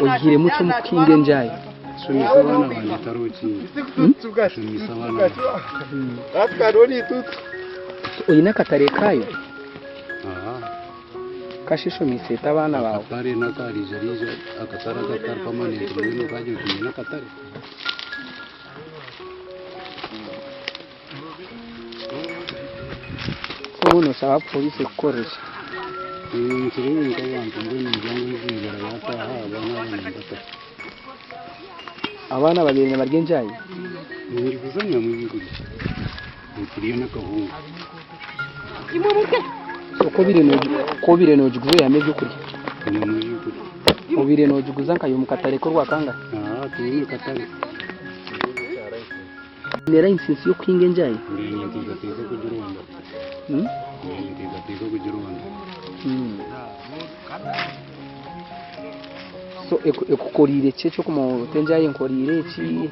Oyire mucho mukinge njai Shumisa wana banje taruki. Shumisa wana. Atkaroni tut. Oyina katare kayo Aha. kashisho miseta abana bawe Katare nakarije akatara gatar permanent ngino kaje kumina katare. uno saba polisi kukoresha Mkirungu nkawantu ngoni mjango zingara yata abana ndata. abana babiri baryenjaye Ngikuzanya mwiguri. Ukiriyo nakahungu. ko bire no juguye yameze kuri Mwiguri. ubire no juguza nkayo mukatare ko rwakanga Tuni katare. nera insinsi yo kwinge njaye Ngenye ntigateza kujironda. Ntigateza kujironda. so ekukorire cyo kumutenjaye nkorire iki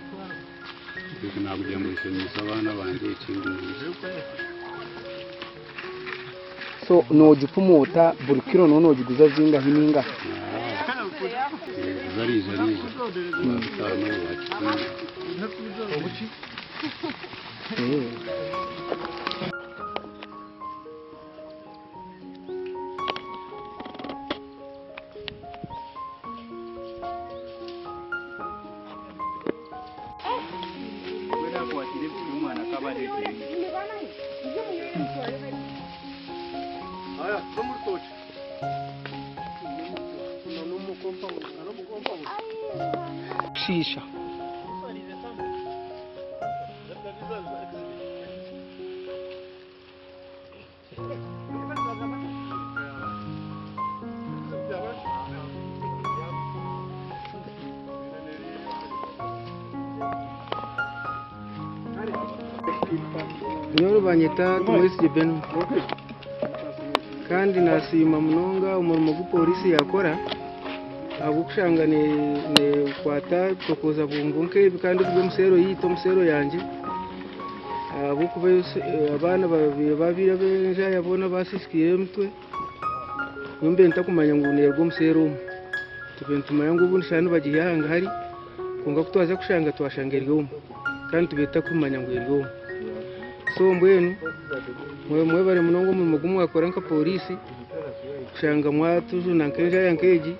Nabujya mu shumisa abana banje ikindi. so no jupumuta burukiro no juguza zinga hininga Zariza. shisha Nyoro banyita Tumwesi Jebenu. Kandi nasima munonga umurimo w'polisi yakora abukushanga ne kwata tokoza bumbunke kandi bwo musero yito musero yanje abukube abana babira benja yabona basisikiye mutwe nyumbe ntakumanya ngo nerwo musero tubentumanya ngo bunshano bagihanga hari kunga kutwaza kushanga twashangeryo kandi tubeta kumanya ngo yeryo so mbwenu mwe bare munongo mu mugumu akora nka polisi kushanga mwatuzu nankenja yankeji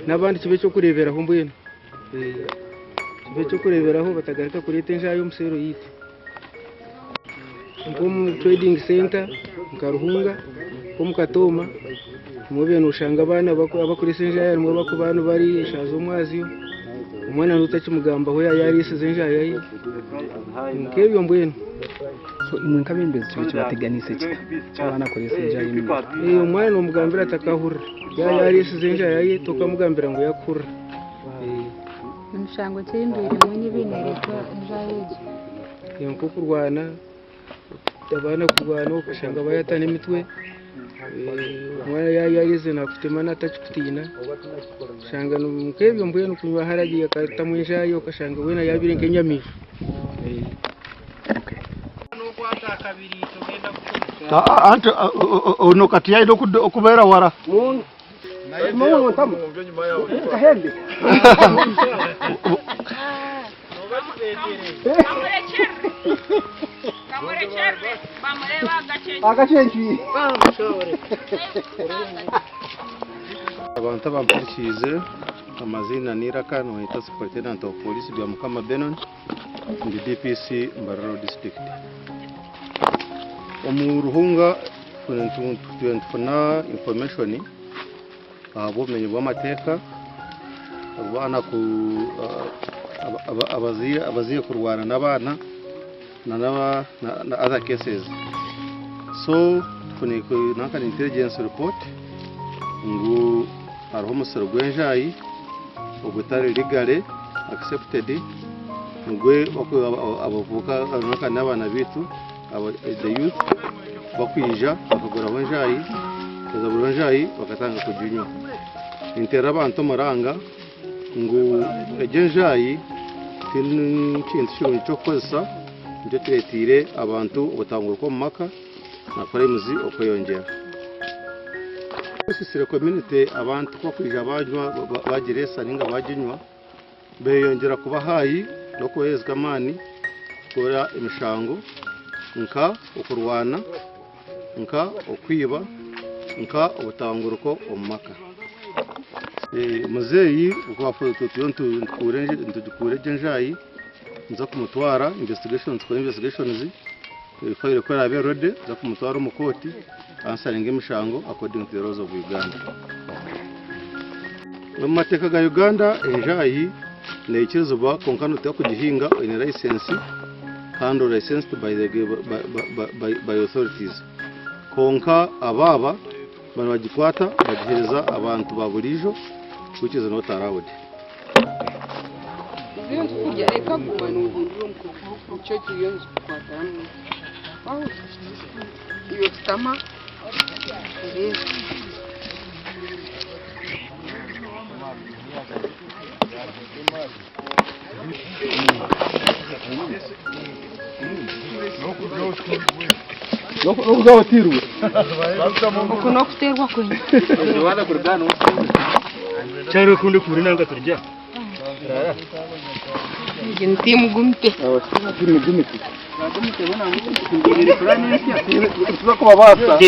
nabandi kibe cyo kureberaho mbwenu kibe cyo kureberaho batagarika kuri tenja yo musero yite mu trading center mukaruhunga ko mukatoma mubenu ushanga abana abakuri senja ya mwe bakubana bari shazo mwaziyo umwana nutakimugamba ho yari yisize nja yayi nkebyo mbwenu so imwe kabembeze cyo bateganise cyabana kuri senja yimwe umwana no mugambira atakahura yari yisize nja yayi toka mugambira ngo yakura Mshango cy'imbere mwenye binerekwa njayeje yanko kurwana abana kurwana ukashanga bayatana imitwe umwana yarize nakutema natachikutina shanga numukebyo mbwenu kunywa haragiye akatamwishayo ukashanga wena yabire nkenyamisho ante ono kati yaino okubera wara Mungu ntamu kahembe Agachenki. Abantu bampurikize amazina niraka noita superintendent of police bya Mukama Benon ndi DPC Mbarara district. Omuruhunga tufuna information abumenyi bw'amateka abana ku abaziye kurwana n'abana na other cases. So tufuniko naka intelligence report ngo hariho umusoro gw'enjayi ubutari legally accepted ngwe abavuka naka n'abana bitu the youth bakwija bakagura enjayi kazabura enjayi bakatanga kujunywa intera abantu maranga ngo ejenjayi kintu cyo koza nje turetire abantu ubutangura ko maka na crimes okoyongera sisire community abantu ko kwija abanywa bagiresa ninga baginywa beyongera kuba hayi no kohezwa amani kora imishango nka okurwana nka okwiba nka ubutanguriko omumaka muzeyi ukwafuza tukure jenjayi nza kumutwara investigations fire ko abe rode za kumutwara mu koti answering imishango according to the laws of Uganda. Mu mateka ga Uganda enjayi na ikizuba konkano tya kugihinga in license and licensed by authorities. Konka ababa banagikwata bagihereza abantu baburijo which is not allowed. Zintu kujya reka kuba n'ubururu mu cyo kiyonze kwata hamwe. Aho iyo tama rero No kuzawatirwa. Kuno kuterwa kwenye. Wala kurgano. Cyari kundi kurinanga turya. ntimu gumte. Timu gumite. Tuba kwa basa.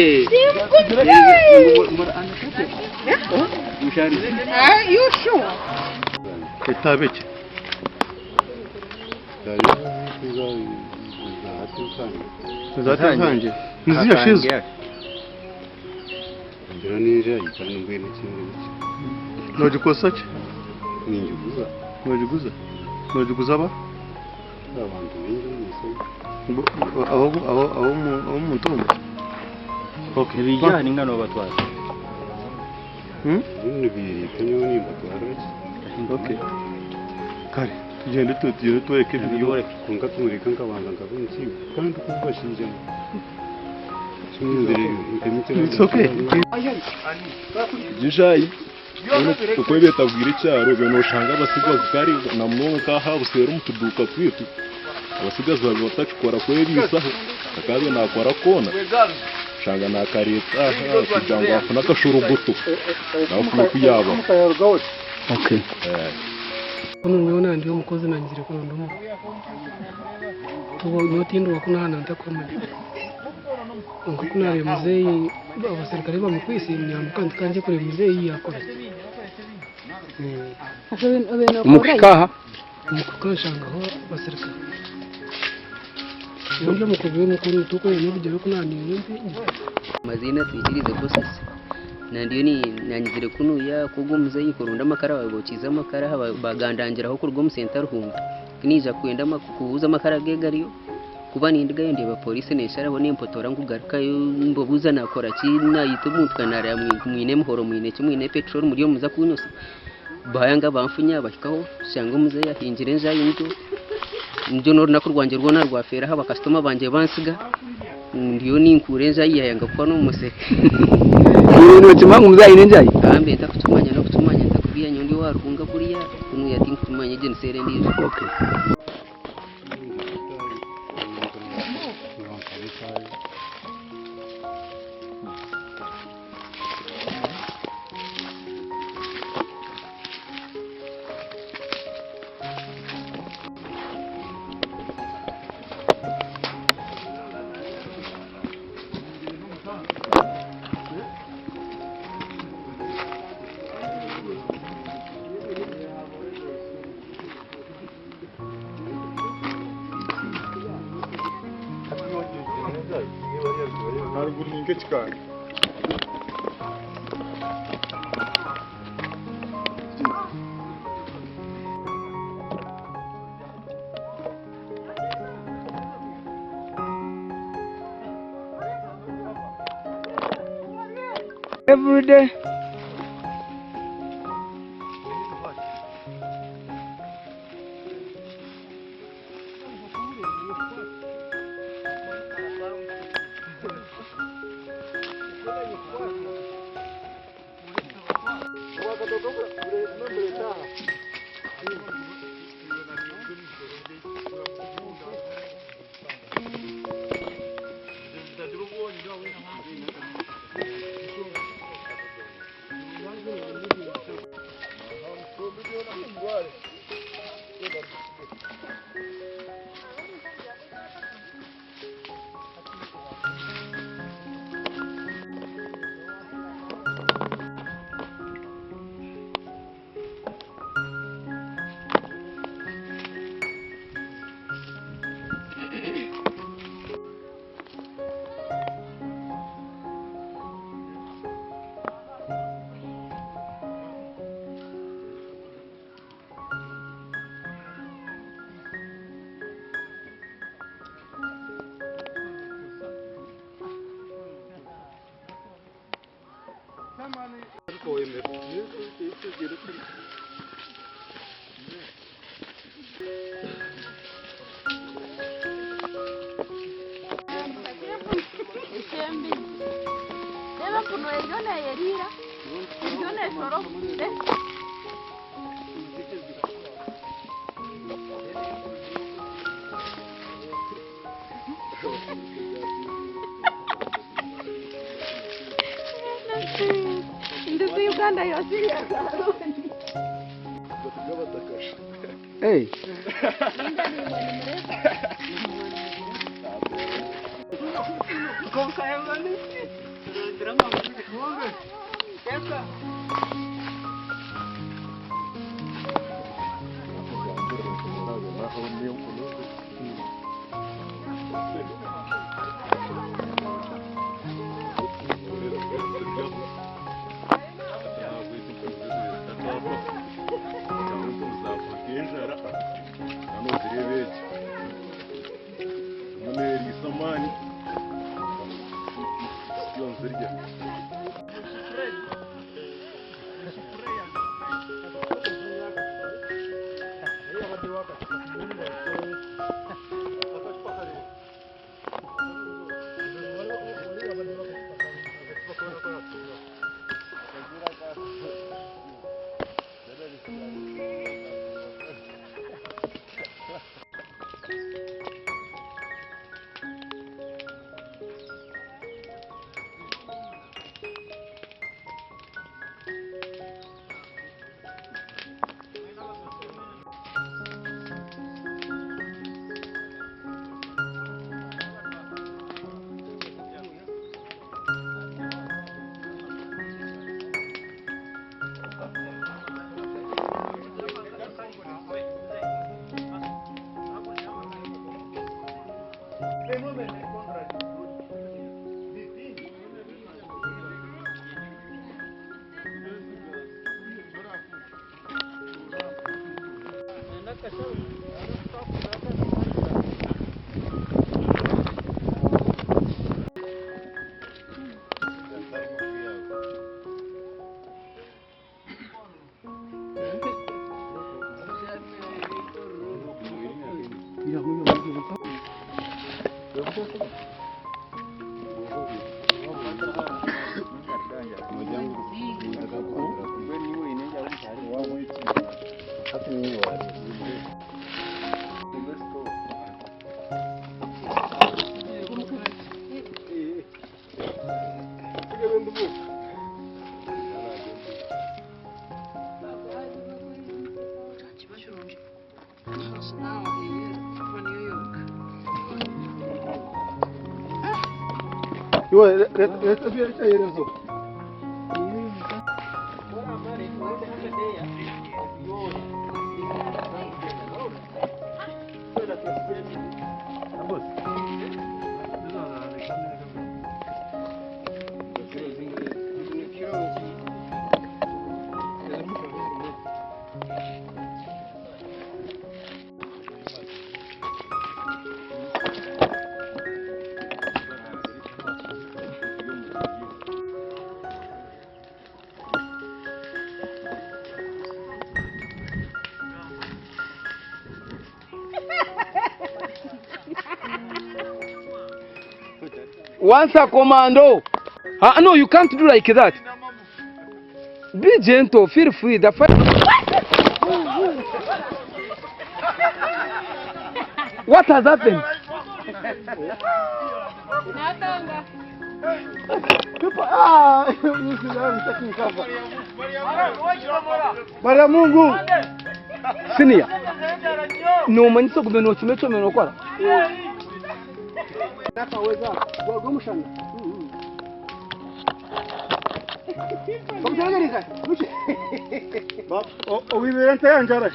You sure? Itabiki. Zatanje. Nizia shizo. Ngira ninja yitana ngwene kimwe. Nogikosa ki? Ninjuguza. Nogiguza ba? Abantu benshi nise. Aho mutumba. Okay. Ibijyanye ingano batwara. Ibintu biri tanyo ni batwara. Okay. Kare. Tugende tuweke video. Kunga tumurika nk'abantu ngabunzi kandi kubashinjemo. It's okay. Jinjayi uko betabwira icyaro beno shanga abasigazi kari na mwonka ha busera umutuduka kwitu abasigazi bari batachikora kwebisaho akabe nakora kona shanga nakareta kugira afuna kashurubuto nafuno kuyaba. Okay. Kuno nyona ndio mukozi nanjire kuno ndomo tubo nyotindo wakuna hana ntakomanya kuna mzee abasirikare bamukwisi nyamukandi kanje kure mzee yakora Mukikaha. Mukukashanga ho basirikare yonje mukubiye mukuru tuko yobigero kunani yombi mazina twitirize bosses na ndio ni nanyizire kunuya kugo mzee kurunda makara bagokiza makara bagandangira ho kurwo mu center ruhumba kinija kwenda makubuza makara gegariyo kuba nindiga yendeba police nesharaho nempotora ngugaruka yo mbobuza nakora kina yitumutwanara mwine muhoro mwine kimwine petrol muri muza kunyusa bayanga bamfunya bahikaho shanga muze yahinjire njaye njo no nakurwanje rwona rwafera haba customer banje bansiga ndiyo ninkure njaye yanga kwa no museke Ni chimangu mzayi nenjayi. kambe ntakutumanya no kutumanya ntakubiya nyondi warunga kuriya kunu yati kutumanya je nsere ndi. Okay. nk'ekikanda every day. Uganda yose Hey. Once a commando. No, you can't do like that. Be gentle, feel free. The fight. What has happened? Maria Mungu. Senior. No man so good no chimecho menokora. Nakaweza. Wagomushana. O viverente anjara.